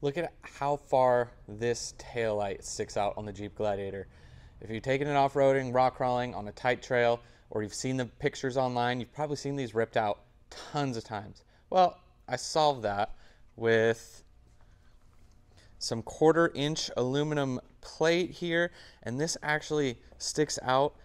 Look at how far this taillight sticks out on the Jeep Gladiator. If you've taken it off-roading, rock crawling on a tight trail, or you've seen the pictures online, you've probably seen these ripped out tons of times. Well, I solved that with some 1/4-inch aluminum plate here, and this actually sticks out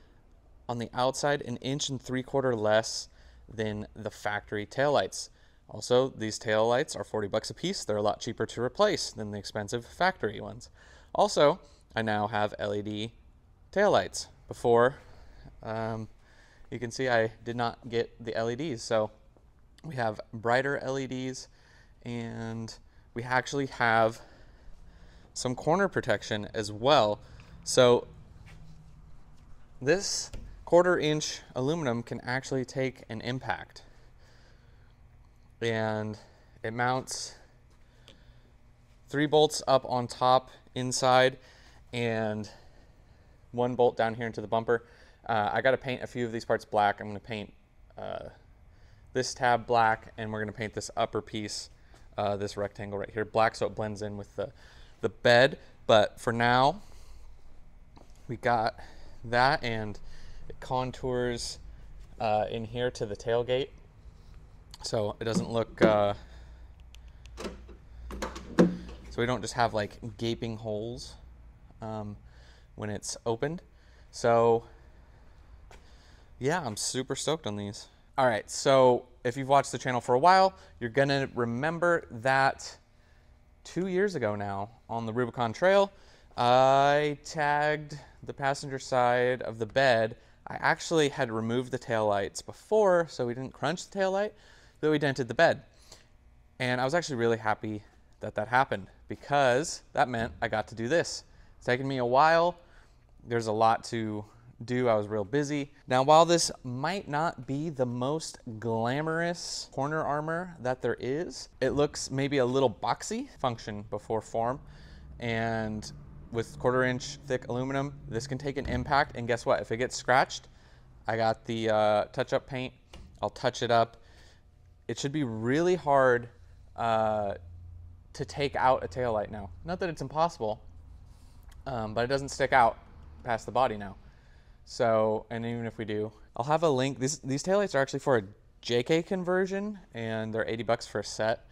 on the outside 1 3/4 inches less than the factory taillights. Also, these taillights are $40 a piece. They're a lot cheaper to replace than the expensive factory ones. Also, I now have LED taillights. Before, you can see I did not get the LEDs. So we have brighter LEDs, and we actually have some corner protection as well. So this 1/4-inch aluminum can actually take an impact, and it mounts 3 bolts up on top inside and 1 bolt down here into the bumper. I got to paint a few of these parts black. I'm going to paint this tab black, and we're going to paint this upper piece, this rectangle right here, black, so it blends in with the bed. But for now, we got that, and it contours in here to the tailgate, so it doesn't look so we don't just have like gaping holes when it's opened. So yeah, I'm super stoked on these. All right, so if you've watched the channel for a while, you're gonna remember that 2 years ago now on the Rubicon Trail, I tagged the passenger side of the bed. I actually had removed the taillights before, so we didn't crunch the taillight, but we dented the bed. And I was actually really happy that that happened, because that meant I got to do this. It's taken me a while. There's a lot to do. I was real busy. Now, while this might not be the most glamorous corner armor that there is, it looks maybe a little boxy. Function before form. And with 1/4-inch thick aluminum, this can take an impact, and guess what? If it gets scratched, I got the touch-up paint. I'll touch it up. It should be really hard to take out a taillight now. Not that it's impossible, but it doesn't stick out past the body now. So, and even if we do, I'll have a link. These taillights are actually for a JK conversion, and they're $80 for a set,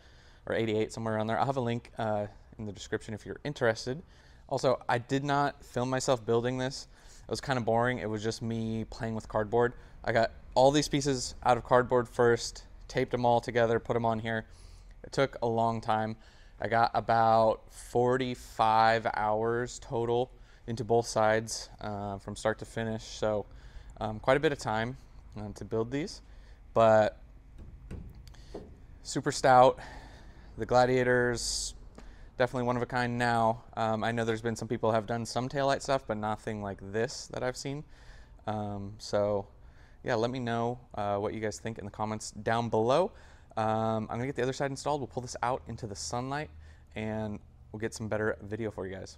or 88, somewhere around there. I'll have a link in the description if you're interested. Also, I did not film myself building this. It was kind of boring. It was just me playing with cardboard. I got all these pieces out of cardboard first, taped them all together, put them on here. It took a long time. I got about 45 hours total into both sides from start to finish. So quite a bit of time to build these, but super stout. The Gladiator's definitely one of a kind now. I know there's been some people have done some taillight stuff, but nothing like this that I've seen. So yeah, let me know what you guys think in the comments down below. I'm gonna get the other side installed. We'll pull this out into the sunlight, and we'll get some better video for you guys.